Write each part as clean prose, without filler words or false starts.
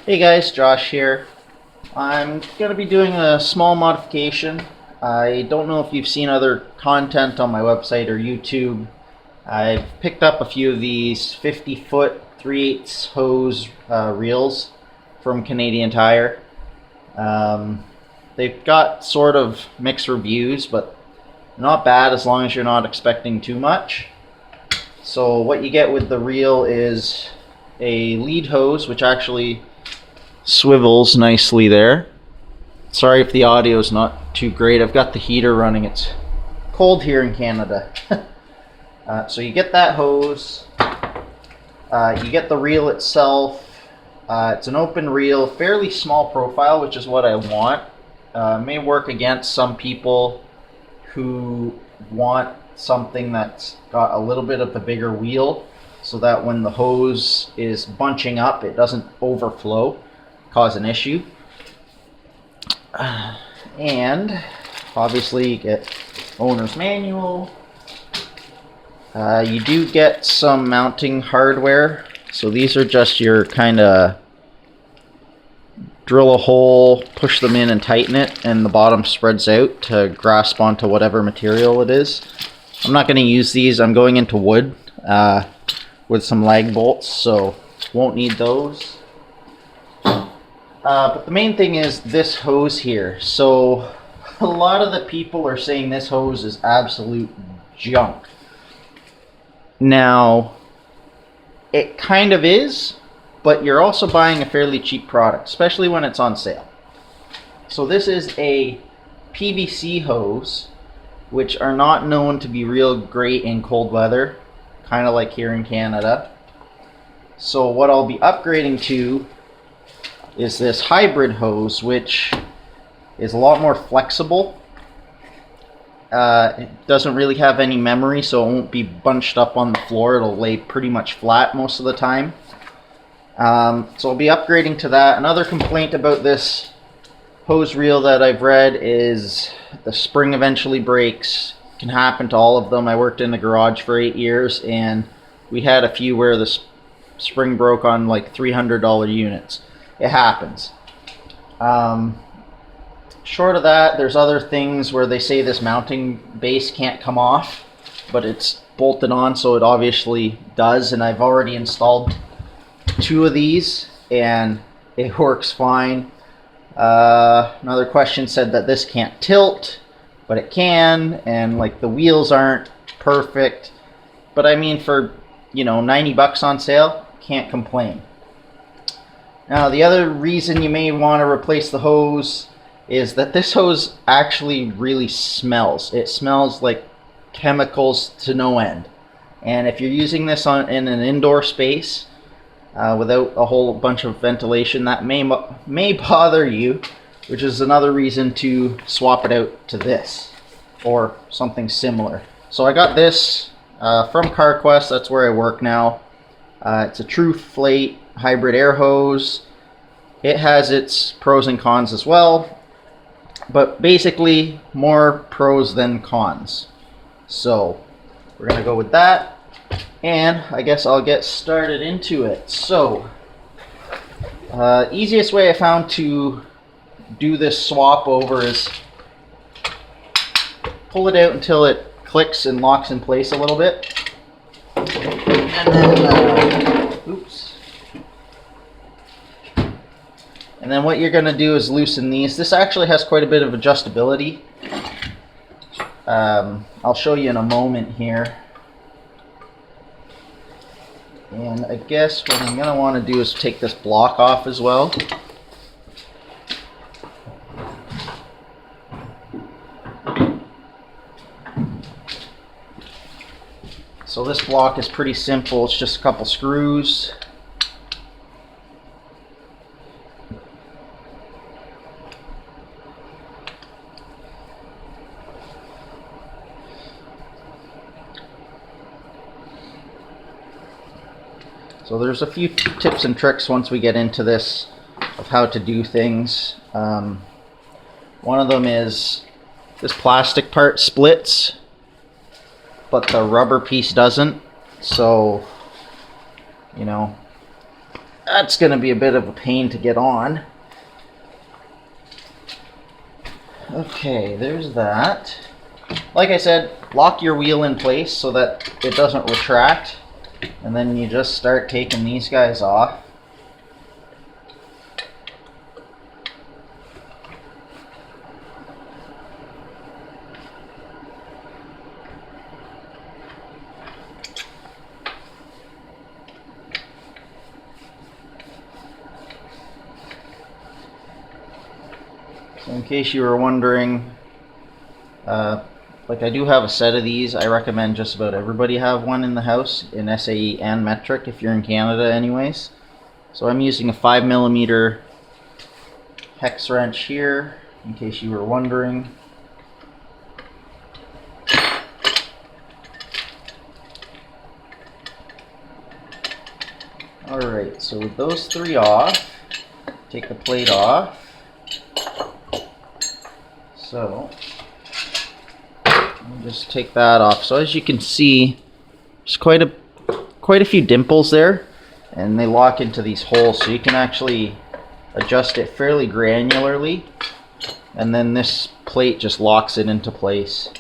Hey guys, Josh here. I'm going to be doing a small modification. I don't know if you've seen other content on my website or YouTube. I've picked up a few of these 50-foot 3/8 hose reels from Canadian Tire. They've got sort of mixed reviews, but not bad as long as you're not expecting too much. So what you get with the reel is a lead hose, which actually swivels nicely there. Sorry if the audio is not too great. I've got the heater running. It's cold here in Canada. So you get that hose. You get the reel itself. It's an open reel, fairly small profile, which is what I want. May work against some people who want something that's got a little bit of a bigger wheel, so that when the hose is bunching up, it doesn't overflow, cause an issue. And obviously you get owner's manual. You do get some mounting hardware. So these are just your kind of drill a hole, push them in and tighten it, and the bottom spreads out to grasp onto whatever material it is. I'm not going to use these. I'm going into wood with some lag bolts, so won't need those. But the main thing is this hose here. So a lot of the people are saying this hose is absolute junk. Now, it kind of is, but you're also buying a fairly cheap product, especially when it's on sale. So this is a PVC hose, which are not known to be real great in cold weather, kind of like here in Canada. So what I'll be upgrading to is this hybrid hose, which is a lot more flexible. It doesn't really have any memory, so it won't be bunched up on the floor. It'll lay pretty much flat most of the time. So I'll be upgrading to that. Another complaint about this hose reel that I've read is the spring eventually breaks. It can happen to all of them. I worked in the garage for 8 years, and we had a few where the spring broke on like $300 units. It happens. Short of that, there's other things where they say this mounting base can't come off, but it's bolted on, so it obviously does, and I've already installed 2 of these and it works fine. Another question said that this can't tilt, but it can, and like the wheels aren't perfect, but I mean, for 90 bucks on sale, can't complain. Now the other reason you may want to replace the hose is that this hose actually really smells. It smells like chemicals to no end, and if you're using this in an indoor space without a whole bunch of ventilation, that may bother you, which is another reason to swap it out to this or something similar. So I got this from CarQuest. That's where I work now. It's a True Flate hybrid air hose. It has its pros and cons as well, but basically more pros than cons. So we're gonna go with that, and I guess I'll get started into it. So easiest way I found to do this swap over is pull it out until it clicks and locks in place a little bit, and then and then what you're going to do is loosen these. This actually has quite a bit of adjustability. I'll show you in a moment here. And I guess what I'm going to want to do is take this block off as well. So this block is pretty simple. It's just a couple screws. So there's a few tips and tricks once we get into this of how to do things. One of them is this plastic part splits, but the rubber piece doesn't. So, That's going to be a bit of a pain to get on. Okay, there's that. Like I said, lock your wheel in place so that it doesn't retract, and then you just start taking these guys off. So in case you were wondering, like I do have a set of these. I recommend just about everybody have one in the house in SAE and metric if you're in Canada anyways. So I'm using a 5mm hex wrench here in case you were wondering. Alright, so with those three off, take the plate off. So, let me just take that off. So as you can see, there's quite a few dimples there, and they lock into these holes, so you can actually adjust it fairly granularly, and then this plate just locks it into place.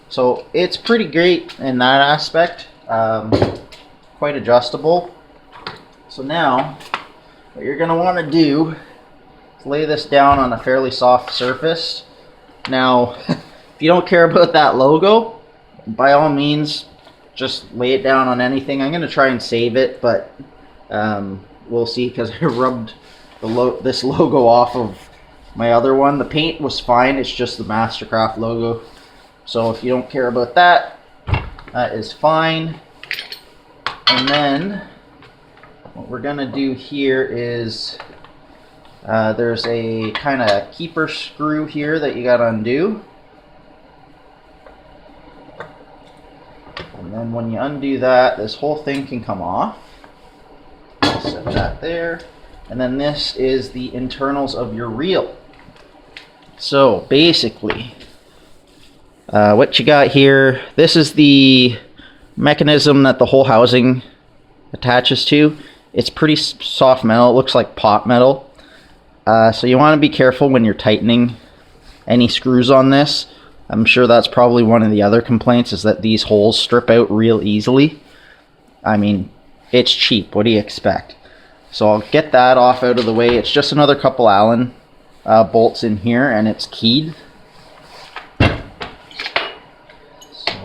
So it's pretty great in that aspect, quite adjustable. So now, what you're going to want to do is lay this down on a fairly soft surface. Now, if you don't care about that logo, by all means, just lay it down on anything. I'm going to try and save it, but we'll see, because I rubbed this logo off of my other one. The paint was fine, it's just the Mastercraft logo. So if you don't care about that, that is fine. And then, what we're going to do here is, there's a kind of keeper screw here that you got to undo. And then when you undo that, this whole thing can come off. Set that there. And then this is the internals of your reel. So basically, what you got here, this is the mechanism that the whole housing attaches to. It's pretty soft metal. It looks like pot metal. So you want to be careful when you're tightening any screws on this. I'm sure that's probably one of the other complaints, is that these holes strip out real easily. I mean, it's cheap. What do you expect? So I'll get that off out of the way. It's just another couple Allen bolts in here, and it's keyed. So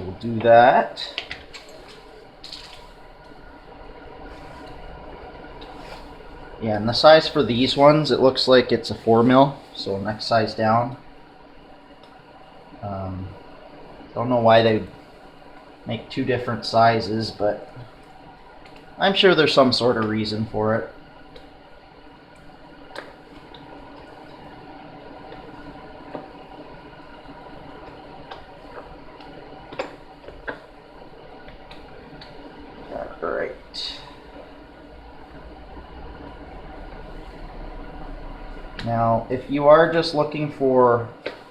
we'll do that. Yeah, and the size for these ones, it looks like it's a 4mm, so next size down. Don't know why they make two different sizes, but I'm sure there's some sort of reason for it. Alright. Now, if you are just looking for,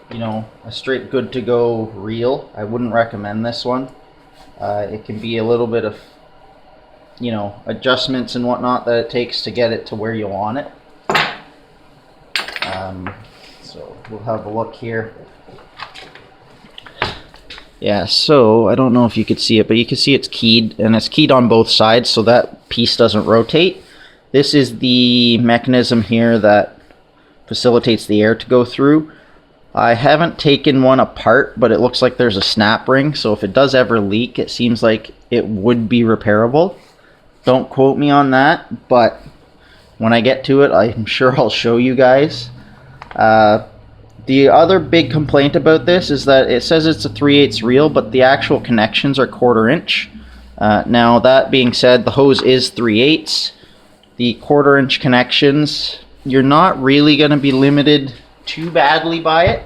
you know, a straight good to go reel, I wouldn't recommend this one. It can be a little bit of, you know, adjustments and whatnot that it takes to get it to where you want it. So we'll have a look here. Yeah, so I don't know if you could see it, but you can see it's keyed, and it's keyed on both sides so that piece doesn't rotate. This is the mechanism here that facilitates the air to go through. I haven't taken one apart, but it looks like there's a snap ring, so if it does ever leak, it seems like it would be repairable. Don't quote me on that, but when I get to it, I'm sure I'll show you guys. The other big complaint about this is that it says it's a 3/8 reel, but the actual connections are 1/4 inch. Now, that being said, the hose is 3/8. The 1/4 inch connections, you're not really going to be limited too badly by it,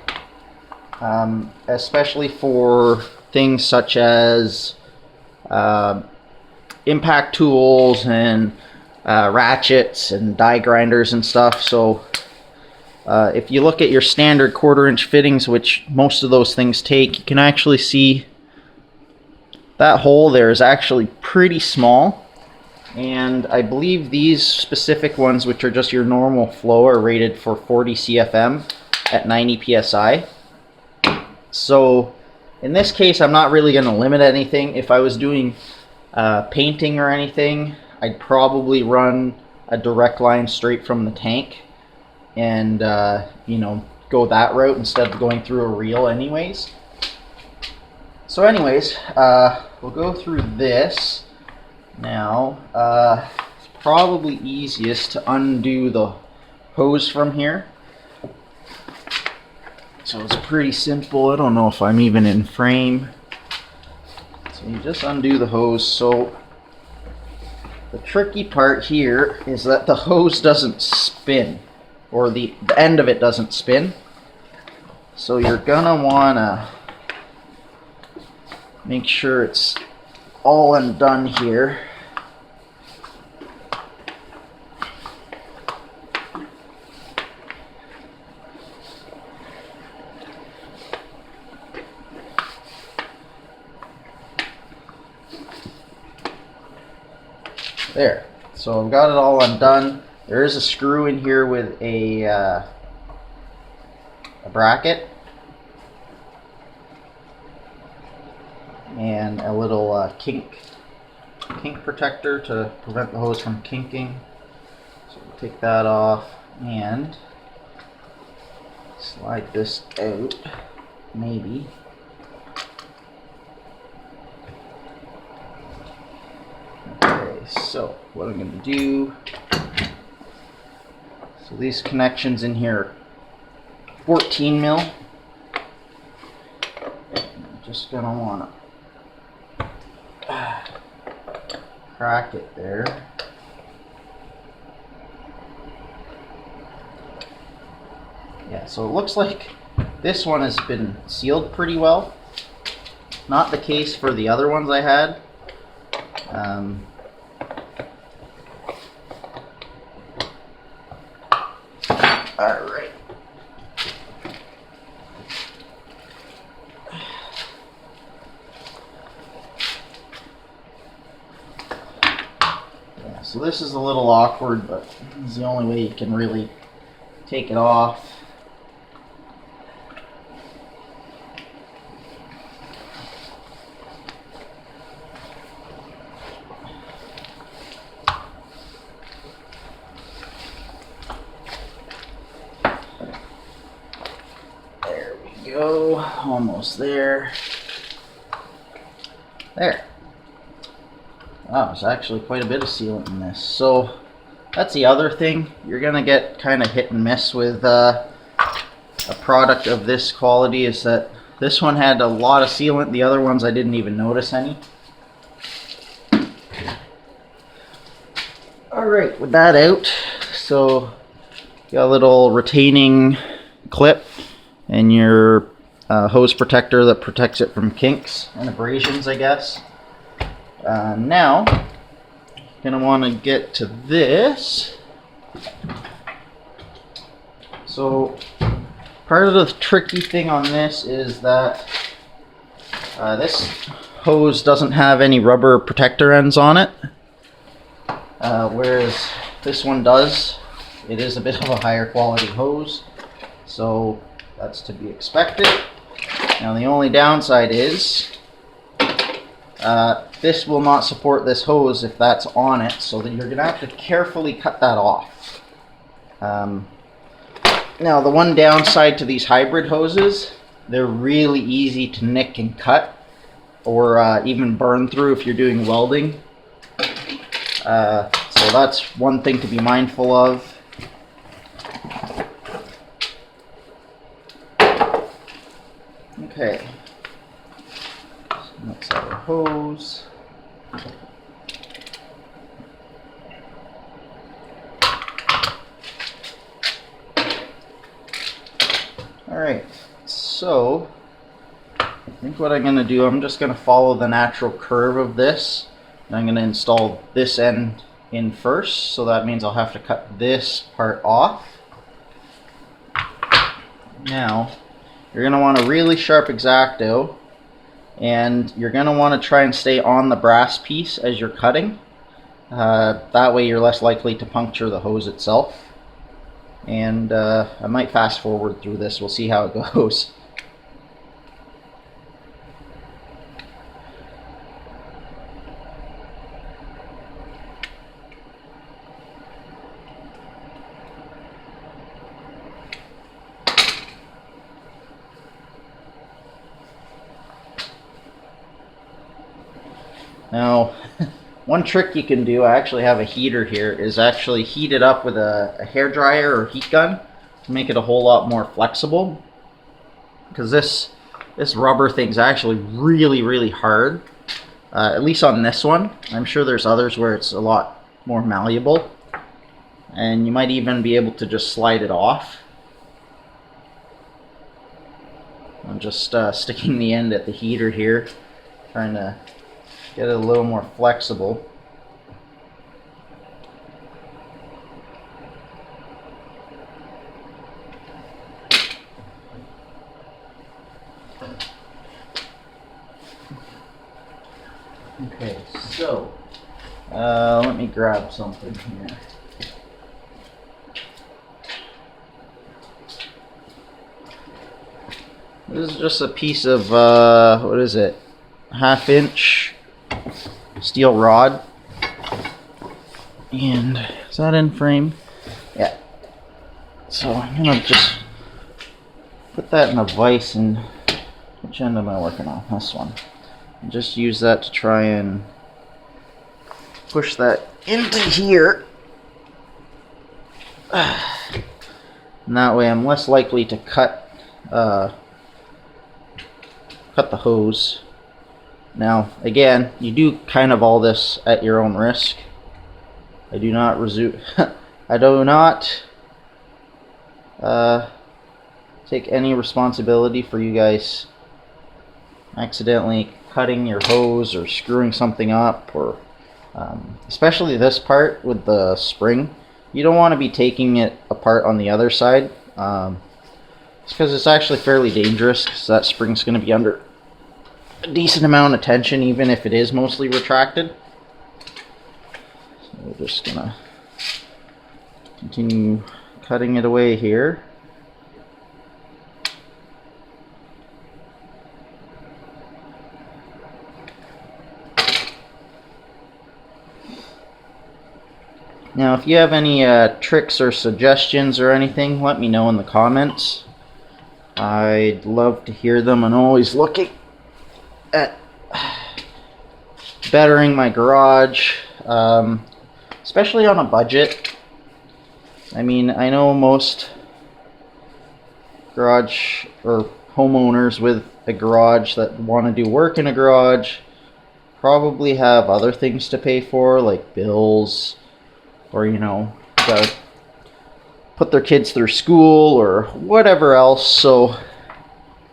especially for things such as impact tools and ratchets and die grinders and stuff. So if you look at your standard 1/4 inch fittings, which most of those things take, you can actually see that hole there is actually pretty small. And I believe these specific ones, which are just your normal flow, are rated for 40 CFM at 90 PSI. So in this case, I'm not really going to limit anything. If I was doing painting or anything, I'd probably run a direct line straight from the tank and you know, go that route instead of going through a reel anyways. So anyways, we'll go through this now. It's probably easiest to undo the hose from here. So it's pretty simple. I don't know if I'm even in frame. So you just undo the hose. So the tricky part here is that the hose doesn't spin, or the end of it doesn't spin. So you're gonna wanna make sure it's all undone here. There. So I've got it all undone. There is a screw in here with a bracket and a little kink protector to prevent the hose from kinking. So we'll take that off and slide this out, maybe. Okay, so what I'm going to do, so these connections in here are 14 mil. I'm just going to want to crack it there. Yeah, so it looks like this one has been sealed pretty well. Not the case for the other ones I had. Alright. Yeah, so this is a little awkward, but it's the only way you can really take it off. Go, almost there. There. Wow, there's actually quite a bit of sealant in this. So that's the other thing. You're gonna get kind of hit and miss with a product of this quality, is that this one had a lot of sealant. The other ones I didn't even notice any. Alright, with that out, so you got a little retaining clip and your hose protector that protects it from kinks and abrasions, I guess. Now, you're going to want to get to this. So, part of the tricky thing on this is that this hose doesn't have any rubber protector ends on it, whereas this one does. It is a bit of a higher quality hose, so that's to be expected. Now the only downside is this will not support this hose if that's on it, so that you're going to have to carefully cut that off. Now the one downside to these hybrid hoses, they're really easy to nick and cut, or even burn through if you're doing welding. So that's one thing to be mindful of. Okay, so that's our hose. Alright, so I think what I'm going to do, I'm just going to follow the natural curve of this. And I'm going to install this end in first, so that means I'll have to cut this part off. Now, you're going to want a really sharp X-Acto, and you're going to want to try and stay on the brass piece as you're cutting. That way you're less likely to puncture the hose itself. And I might fast forward through this. We'll see how it goes. Now, one trick you can do, I actually have a heater here, is actually heat it up with a hair dryer or heat gun to make it a whole lot more flexible. Because this rubber thing's actually really hard, at least on this one. I'm sure there's others where it's a lot more malleable, and you might even be able to just slide it off. I'm just sticking the end at the heater here, trying to get it a little more flexible. Okay, so let me grab something here. This is just a piece of what is it? 1/2-inch steel rod. And is that in frame? Yeah. So I'm gonna just put that in a vise. And which end am I working on? This one. And just use that to try and push that into here. And that way I'm less likely to cut the hose. Now, again, you do kind of all this at your own risk. I do not take any responsibility for you guys accidentally cutting your hose or screwing something up, or especially this part with the spring. You don't want to be taking it apart on the other side. It's because it's actually fairly dangerous, because that spring's going to be under a decent amount of tension, even if it is mostly retracted. So we're just gonna continue cutting it away here. Now, if you have any tricks or suggestions or anything, let me know in the comments. I'd love to hear them. I'm always looking at bettering my garage, especially on a budget. I mean, I know most garage or homeowners with a garage that want to do work in a garage probably have other things to pay for, like bills, or, you know, gotta put their kids through school or whatever else. So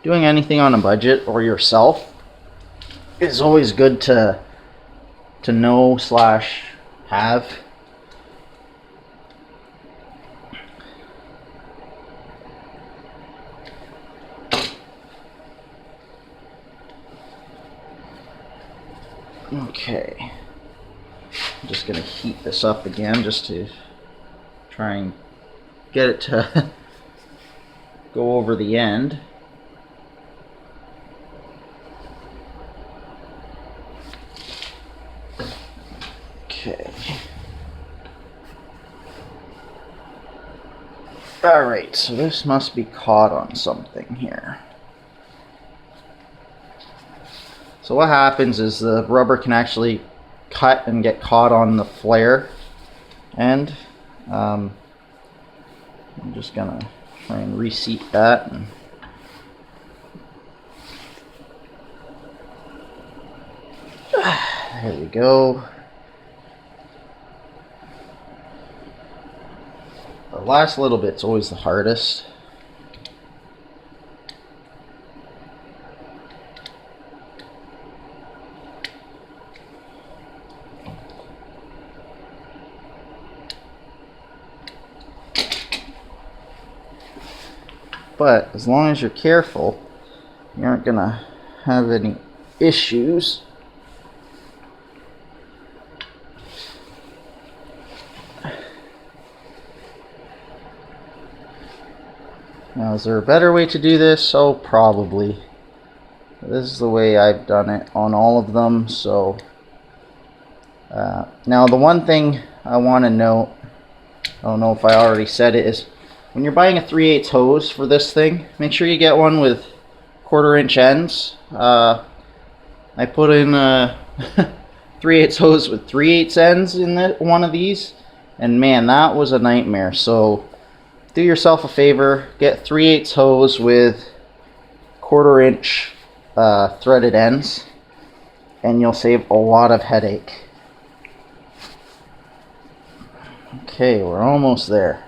doing anything on a budget or yourself is always good to know / have. Okay, I'm just gonna heat this up again just to try and get it to go over the end. Okay. Alright, so this must be caught on something here. So what happens is the rubber can actually cut and get caught on the flare end. I'm just gonna try and reseat that. There we go. The last little bit's always the hardest. But as long as you're careful, you aren't gonna have any issues. Now, is there a better way to do this? Oh, probably. This is the way I've done it on all of them. So now the one thing I want to note, I don't know if I already said it, is when you're buying a 3/8 hose for this thing, make sure you get one with 1/4 inch ends. I put in a 3/8 hose with 3/8 ends in one of these, and man, that was a nightmare. So do yourself a favor, get 3/8 hose with 1/4 inch threaded ends, and you'll save a lot of headache. Okay, we're almost there.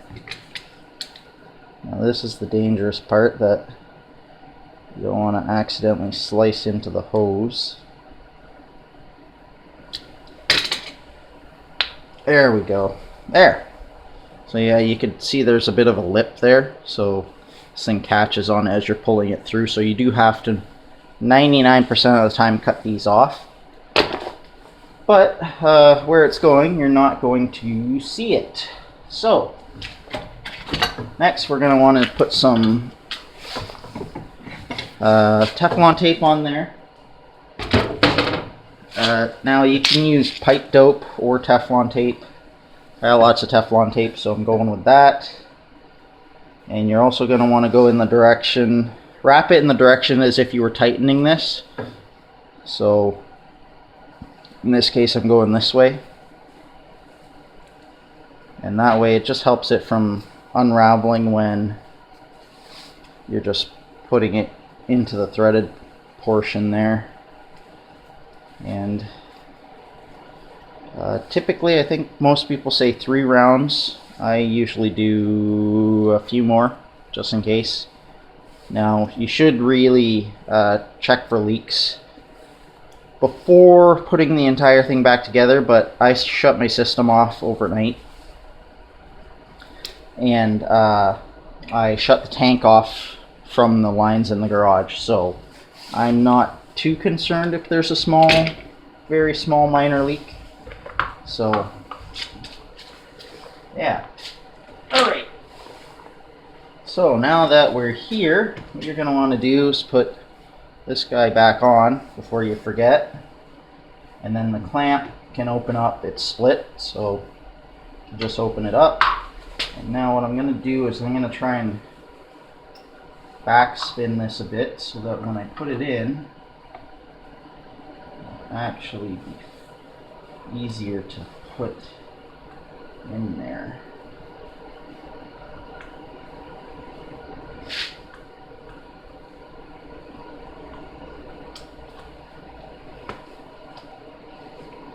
Now this is the dangerous part, that you don't want to accidentally slice into the hose. There we go. There. So yeah, you can see there's a bit of a lip there, so this thing catches on as you're pulling it through. So you do have to 99% of the time cut these off. But where it's going, you're not going to see it. So next we're going to want to put some Teflon tape on there. Now you can use pipe dope or Teflon tape. I got lots of Teflon tape, so I'm going with that. And you're also going to want to go in the direction, wrap it in the direction as if you were tightening this. So in this case I'm going this way. And that way it just helps it from unraveling when you're just putting it into the threaded portion there. And typically I think most people say 3 rounds. I usually do a few more just in case. Now you should really check for leaks before putting the entire thing back together, but I shut my system off overnight, and I shut the tank off from the lines in the garage, so I'm not too concerned if there's a small, very small minor leak. So yeah. Alright. So now that we're here, what you're going to want to do is put this guy back on before you forget. And then the clamp can open up, it's split, so you just open it up. And now what I'm going to do is I'm going to try and backspin this a bit so that when I put it in, it'll actually be easier to put in there.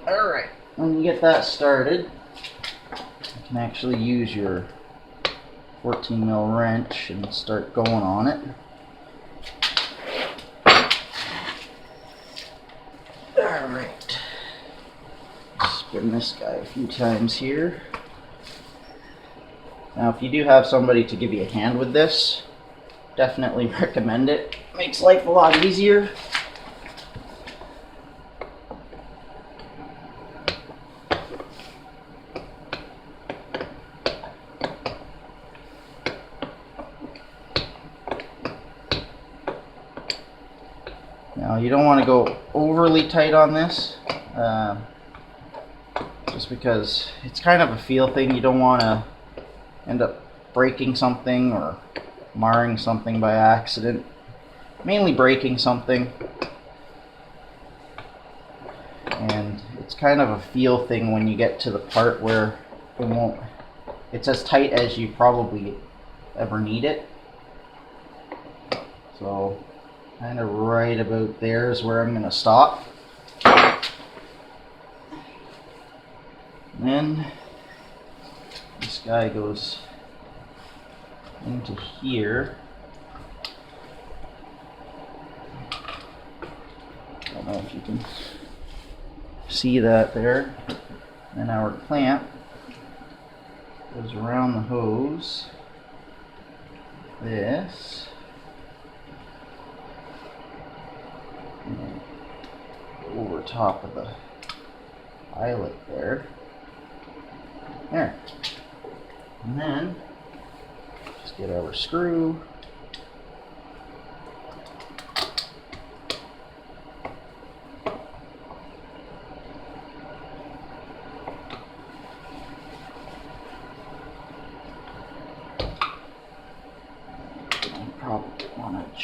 Alright, when you get that started, you can actually use your 14mm wrench and start going on it. Alright, spin this guy a few times here. Now if you do have somebody to give you a hand with this, definitely recommend it. Makes life a lot easier. Now you don't want to go overly tight on this, just because it's kind of a feel thing. You don't want to end up breaking something or marring something by accident. Mainly breaking something. And it's kind of a feel thing when you get to the part where it's as tight as you probably ever need it. So kind of right about there is where I'm going to stop. And then this guy goes into here. I don't know if you can see that there. And our clamp goes around the hose. This. And then over top of the eyelet there. There. And then just get our screw,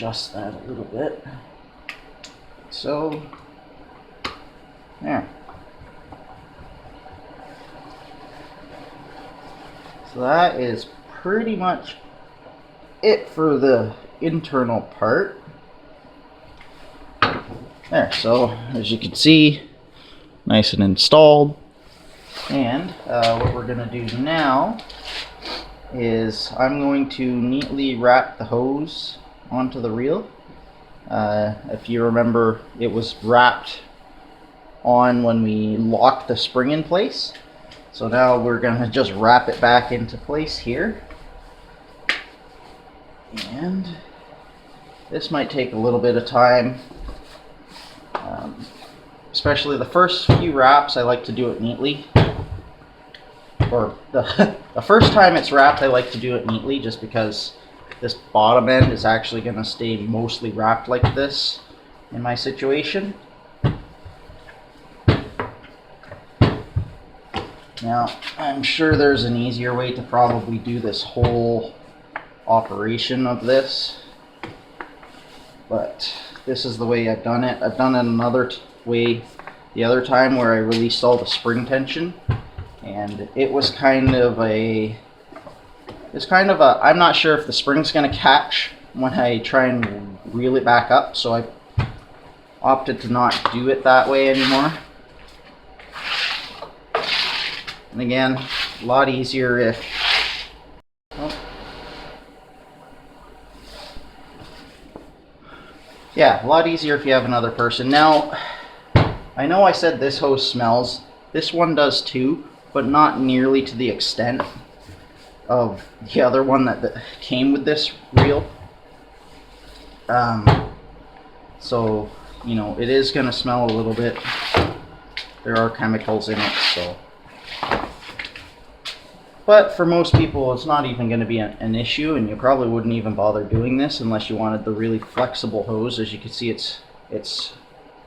adjust that a little bit. So, there. So that is pretty much it for the internal part. There, so as you can see, nice and installed. And what we're going to do now is I'm going to neatly wrap the hose onto the reel. If you remember, it was wrapped on when we locked the spring in place. So now we're going to just wrap it back into place here. And this might take a little bit of time. Especially the first few wraps, I like to do it neatly. Or the first time it's wrapped, I like to do it neatly just because this bottom end is actually going to stay mostly wrapped like this in my situation. Now, I'm sure there's an easier way to probably do this whole operation of this, but this is the way I've done it. I've done it another way the other time where I released all the spring tension, and it was kind of a I'm not sure if the spring's going to catch when I try and reel it back up, so I opted to not do it that way anymore. And again, a lot easier if a lot easier if you have another person. Now, I know I said this hose smells. This one does too, but not nearly to the extent of the other one that came with this reel. So, you know, it is going to smell a little bit. There are chemicals in it, so. But for most people, it's not even going to be an issue, and you probably wouldn't even bother doing this unless you wanted the really flexible hose. As you can see, it's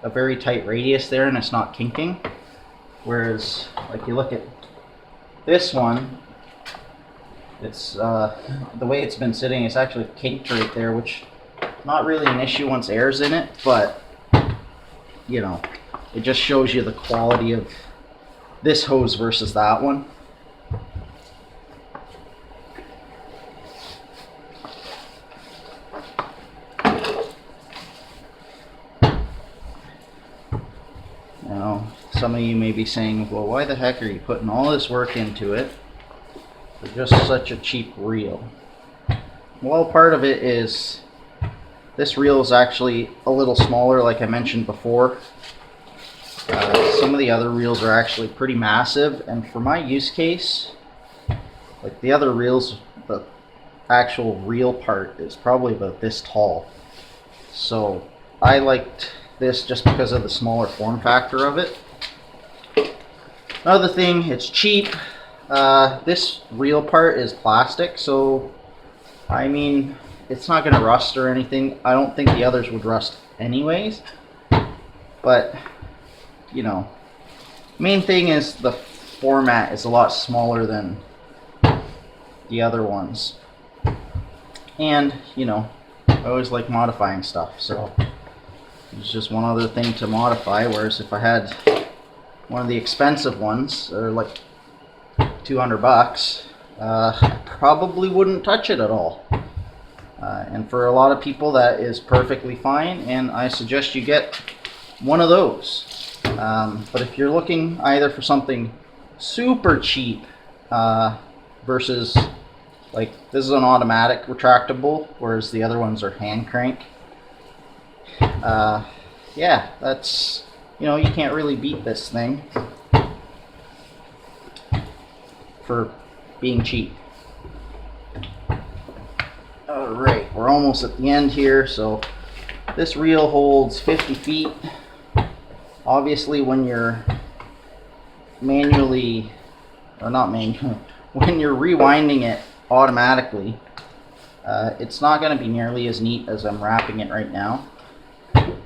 a very tight radius there, and it's not kinking. Whereas, like you look at this one, it's the way it's been sitting, it's actually kinked right there, which is not really an issue once air's in it, but you know, it just shows you the quality of this hose versus that one. Now, some of you may be saying, well, why the heck are you putting all this work into it for just such a cheap reel? Well, part of it is this reel is actually a little smaller, like I mentioned before. Some of the other reels are actually pretty massive, and for my use case, like the other reels, the actual reel part is probably about this tall. So I liked this just because of the smaller form factor of it. Another thing, it's cheap. This reel part is plastic, so I mean, it's not going to rust or anything. I don't think the others would rust anyways, but you know, main thing is the format is a lot smaller than the other ones, and you know, I always like modifying stuff, so it's just one other thing to modify. Whereas if I had one of the expensive ones, or like $200, I probably wouldn't touch it at all. And for a lot of people that is perfectly fine, and I suggest you get one of those. But if you're looking either for something super cheap versus, like, this is an automatic retractable, whereas the other ones are hand crank. Yeah, that's, you know, you can't really beat this thing for being cheap. Alright, we're almost at the end here. So this reel holds 50 feet. Obviously when you're manually, or not manually, when you're rewinding it automatically, it's not going to be nearly as neat as I'm wrapping it right now.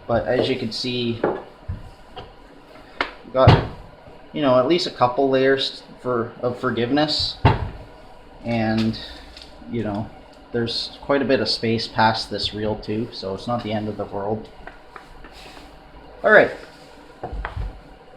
But as you can see, we've got, you know, at least a couple layers of forgiveness, and you know, there's quite a bit of space past this reel too, so it's not the end of the world. Alright,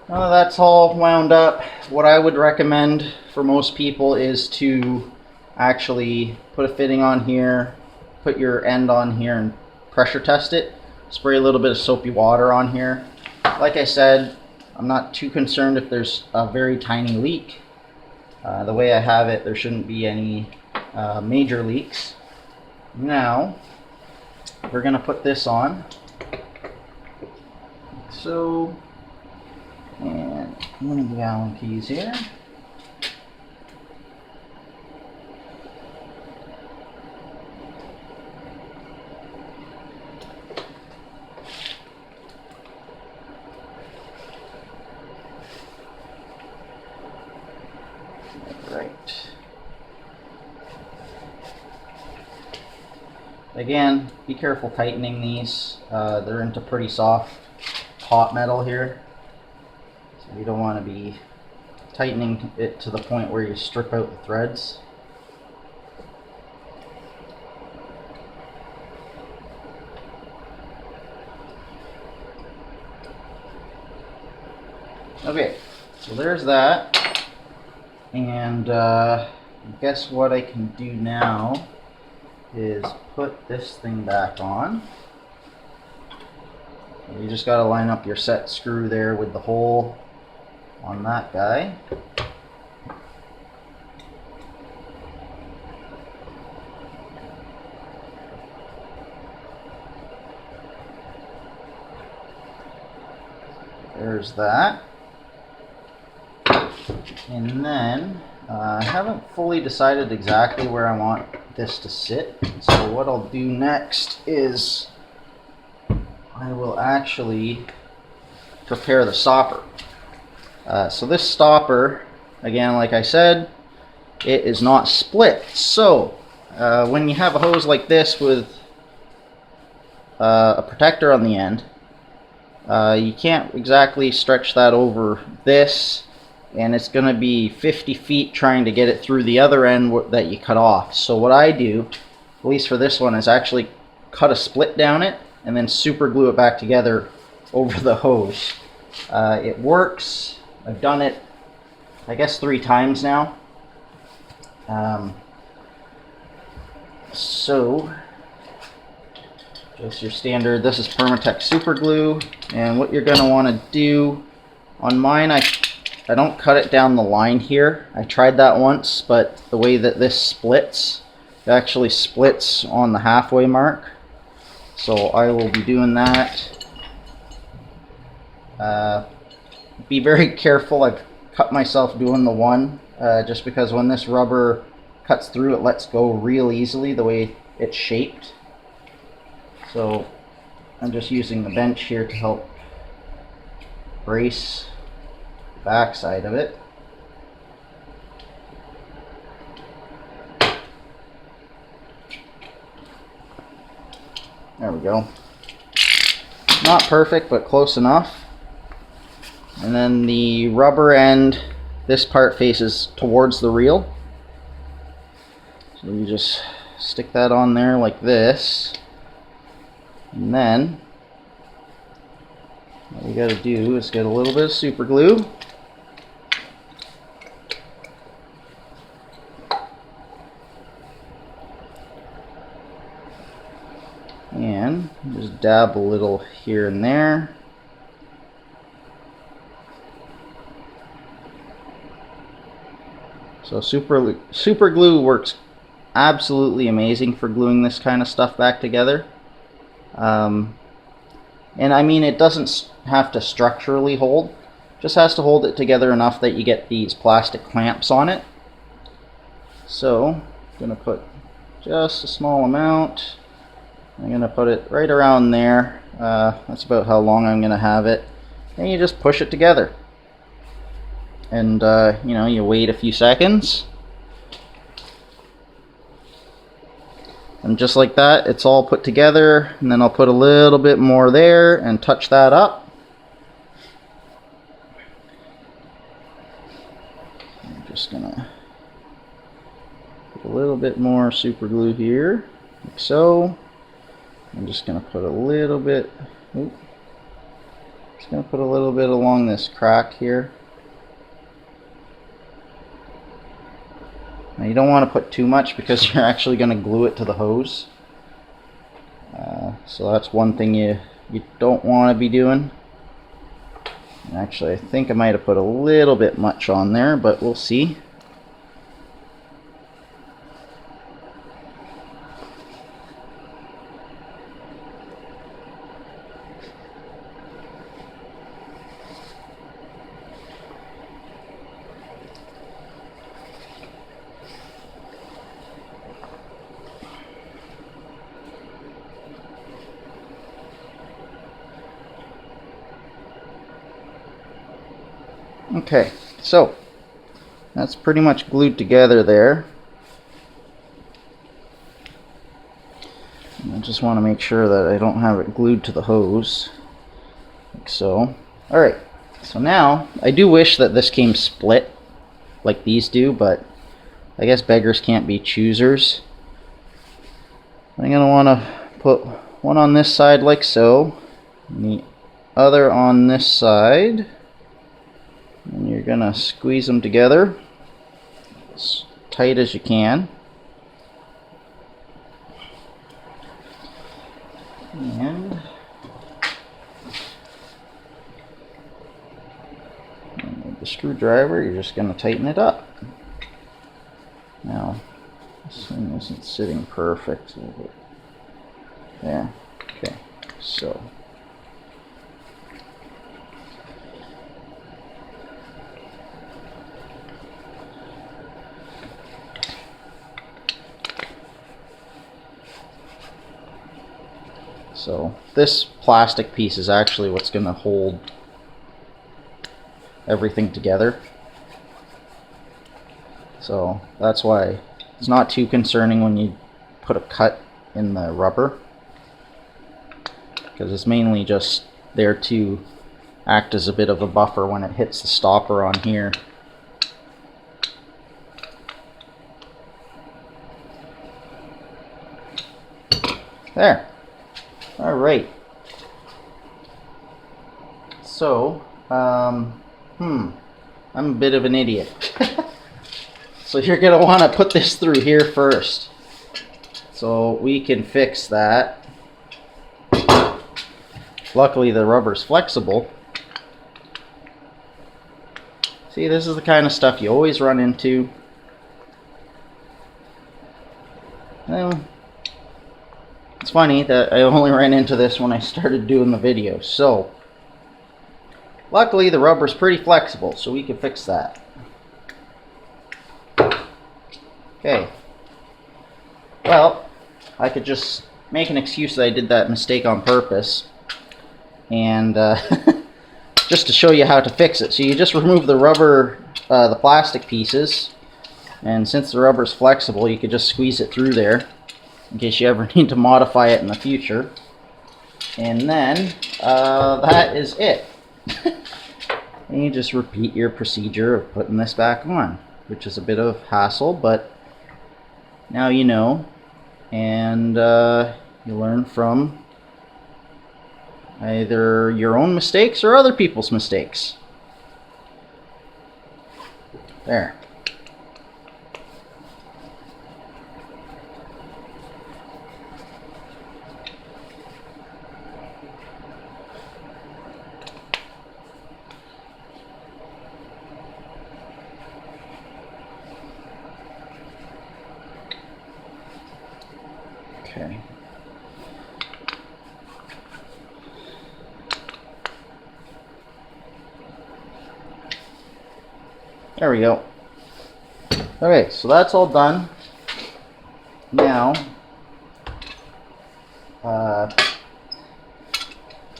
now that's all wound up. What I would recommend for most people is to actually put a fitting on here, put your end on here and pressure test it. Spray a little bit of soapy water on here. Like I said, I'm not too concerned if there's a very tiny leak. The way I have it, there shouldn't be any major leaks. Now, we're going to put this on. So, and one of the Allen keys here. Right. Again, be careful tightening these. They're into pretty soft hot metal here, so you don't want to be tightening it to the point where you strip out the threads. Okay, so there's that. And guess what I can do now is put this thing back on. You just got to line up your set screw there with the hole on that guy. There's that. And then I haven't fully decided exactly where I want this to sit. So what I'll do next is I will actually prepare the stopper. So this stopper, again, like I said, it is not split. So when you have a hose like this with a protector on the end, you can't exactly stretch that over this, and it's going to be 50 feet trying to get it through the other end that you cut off. So what I do, at least for this one, is actually cut a split down it and then super glue it back together over the hose. It works. I've done it, I guess, 3 times now. So just your standard, this is Permatex super glue, and what you're going to want to do on mine, I don't cut it down the line here. I tried that once, but the way that this splits, it actually splits on the halfway mark. So I will be doing that. Be very careful. I've cut myself doing the one, just because when this rubber cuts through, it lets go real easily the way it's shaped. So I'm just using the bench here to help brace back side of it. There we go. Not perfect, but close enough. And then the rubber end, this part faces towards the reel. So you just stick that on there like this. And then what you got to do is get a little bit of super glue. And just dab a little here and there. So super glue works absolutely amazing for gluing this kind of stuff back together. And I mean, it doesn't have to structurally hold, just has to hold it together enough that you get these plastic clamps on it. So I'm going to put just a small amount. I'm going to put it right around there. That's about how long I'm going to have it. And you just push it together. And you know, you wait a few seconds. And just like that, it's all put together. And then I'll put a little bit more there and touch that up. I'm just going to put a little little bit more super glue here, like so. I'm just going to put a little bit, just going to put a little bit along this crack here. Now you don't want to put too much because you're actually going to glue it to the hose. So that's one thing you don't want to be doing. And actually, I think I might have put a little bit much on there, but we'll see. Okay, so that's pretty much glued together there. And I just want to make sure that I don't have it glued to the hose, like so. Alright, so now I do wish that this came split like these do, but I guess beggars can't be choosers. I'm going to want to put one on this side like so, and the other on this side. And you're going to squeeze them together as tight as you can. And with the screwdriver, you're just going to tighten it up. Now, this thing isn't sitting perfect. There. Okay. So. So this plastic piece is actually what's going to hold everything together. So that's why it's not too concerning when you put a cut in the rubber, because it's mainly just there to act as a bit of a buffer when it hits the stopper on here. There. Alright, so, I'm a bit of an idiot. So you're going to want to put this through here first, so we can fix that. Luckily the rubber's flexible. See, this is the kind of stuff you always run into. Well, it's funny that I only ran into this when I started doing the video. So, luckily the rubber's pretty flexible, so we can fix that. Okay. Well, I could just make an excuse that I did that mistake on purpose, and just to show you how to fix it. So you just remove the rubber, the plastic pieces, and since the rubber's flexible, you could just squeeze it through there, in case you ever need to modify it in the future. And then that is it. And you just repeat your procedure of putting this back on, which is a bit of hassle, but now you know, and you learn from either your own mistakes or other people's mistakes. There. Okay. There we go. Okay, so that's all done. Now,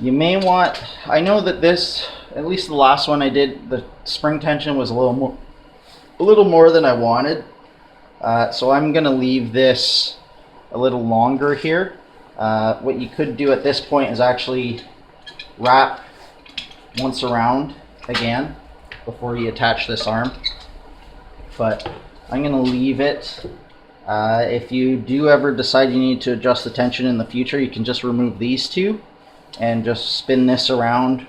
you may want, I know that this, at least the last one I did, the spring tension was a little more than I wanted. So I'm going to leave this a little longer here. What you could do at this point is actually wrap once around again before you attach this arm. But I'm going to leave it If you do ever decide you need to adjust the tension in the future, you can just remove these two and just spin this around.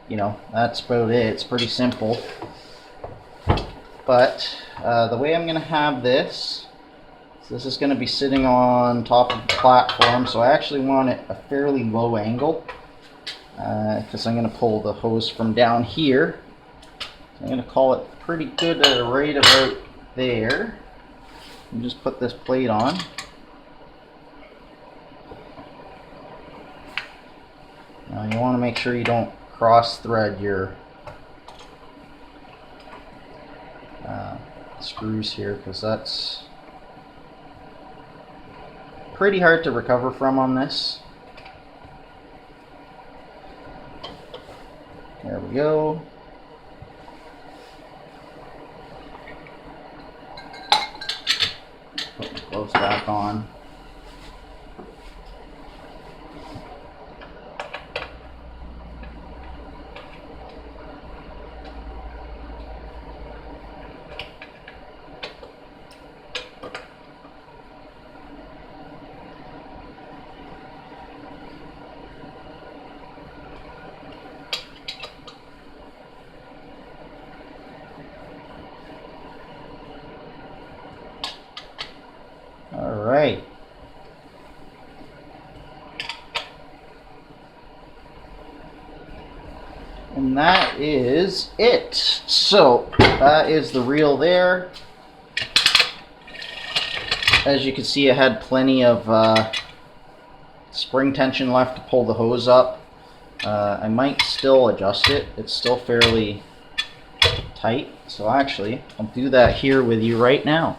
You know, that's about it. It's pretty simple. But the way I'm going to have this, so this is going to be sitting on top of the platform, so I actually want it a fairly low angle because I'm going to pull the hose from down here. So I'm going to call it pretty good at right about there. And just put this plate on. Now you want to make sure you don't cross thread your screws here, because that's pretty hard to recover from on this. There we go. Put the gloves back on. Alright. And that is it. So that is the reel there. As you can see, I had plenty of spring tension left to pull the hose up. I might still adjust it. It's still fairly tight. So actually, I'll do that here with you right now.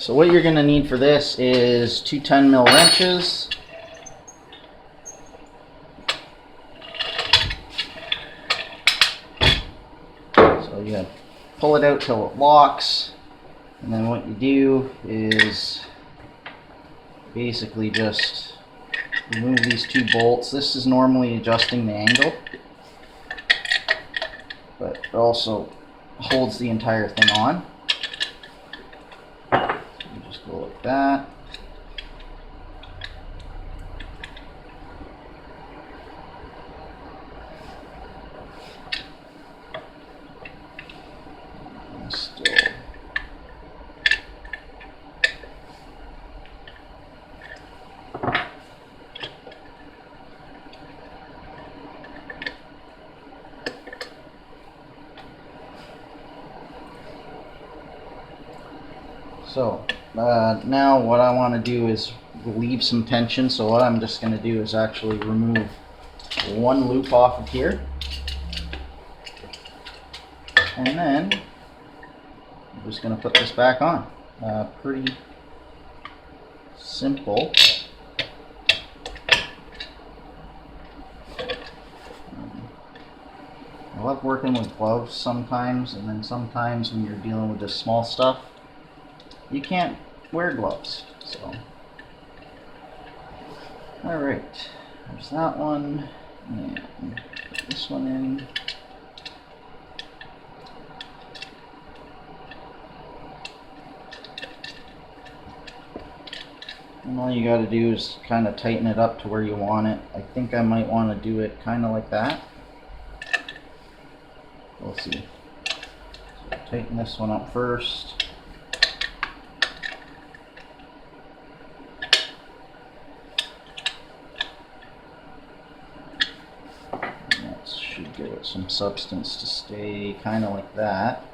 So what you're going to need for this is two 10mm wrenches. So you pull it out till it locks, and then what you do is basically just remove these two bolts. This is normally adjusting the angle, but it also holds the entire thing on. Just go like that. And still. So now what I want to do is relieve some tension. So what I'm just going to do is actually remove one loop off of here, and then I'm just going to put this back on. Pretty simple. I love working with gloves sometimes, and then sometimes when you're dealing with this small stuff, you can't wear gloves. So, alright, there's that one, and put this one in. And all you got to do is kind of tighten it up to where you want it. I think I might want to do it kind of like that. We'll see. So tighten this one up first. Should give it some substance to stay kind of like that.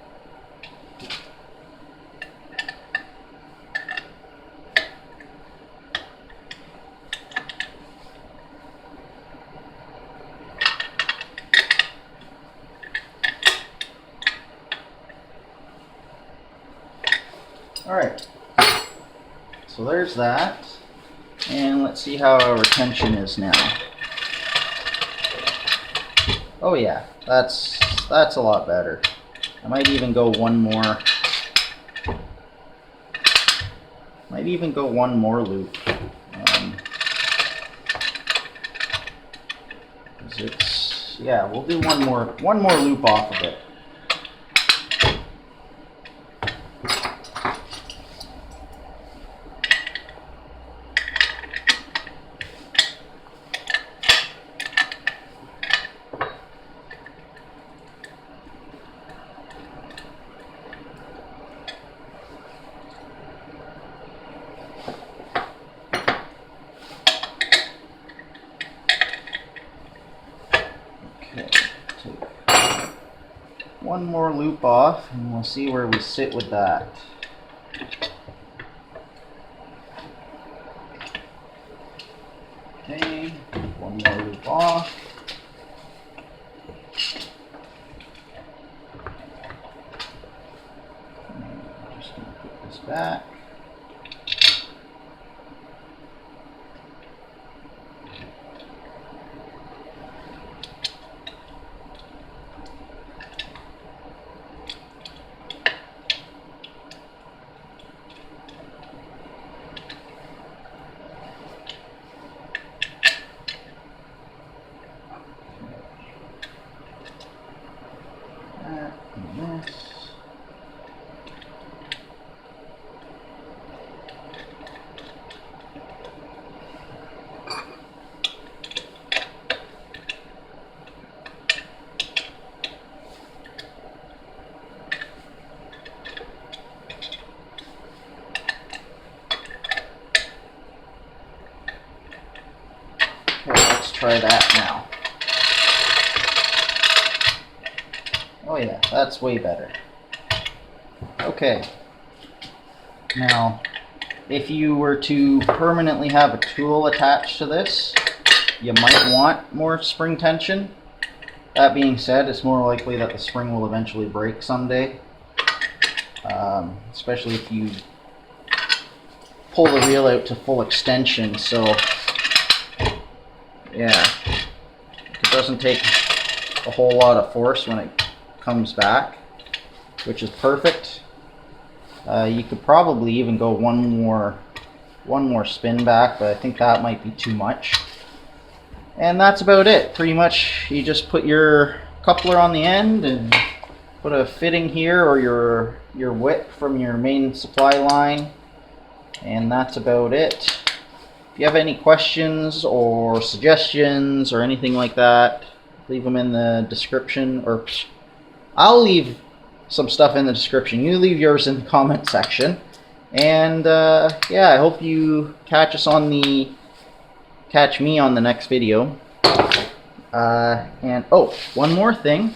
Alright, so there's that, and let's see how our tension is now. Oh yeah, that's a lot better. I might even go one more. Might even go one more loop. It's, yeah, we'll do one more loop off of it. One more loop off and we'll see where we sit with that. Okay, one more loop off. I'm just going to put this back. Let's try that now. Oh yeah, that's way better. Okay. Now, if you were to permanently have a tool attached to this, you might want more spring tension. That being said, it's more likely that the spring will eventually break someday. Especially if you pull the reel out to full extension, so yeah, it doesn't take a whole lot of force when it comes back, which is perfect. You could probably even go one more spin back, but I think that might be too much. And that's about it. Pretty much you just put your coupler on the end and put a fitting here, or your whip from your main supply line, and that's about it. If you have any questions or suggestions or anything like that, leave them in the description, or I'll leave some stuff in the description. You leave yours in the comment section. And yeah, I hope you catch me on the next video. And oh, one more thing.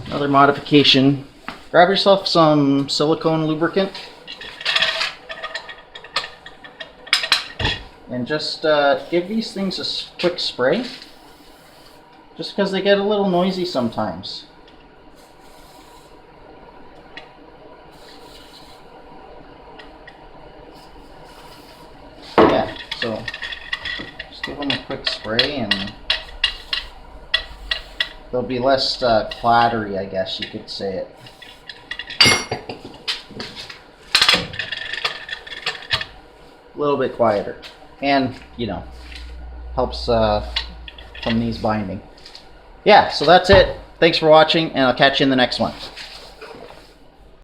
Another modification. Grab yourself some silicone lubricant and just give these things a quick spray, just because they get a little noisy sometimes. Yeah, so just give them a quick spray and they'll be less clattery, I guess you could say it. A little bit quieter, and you know, helps from these binding. Yeah, so that's it. Thanks for watching, and I'll catch you in the next one.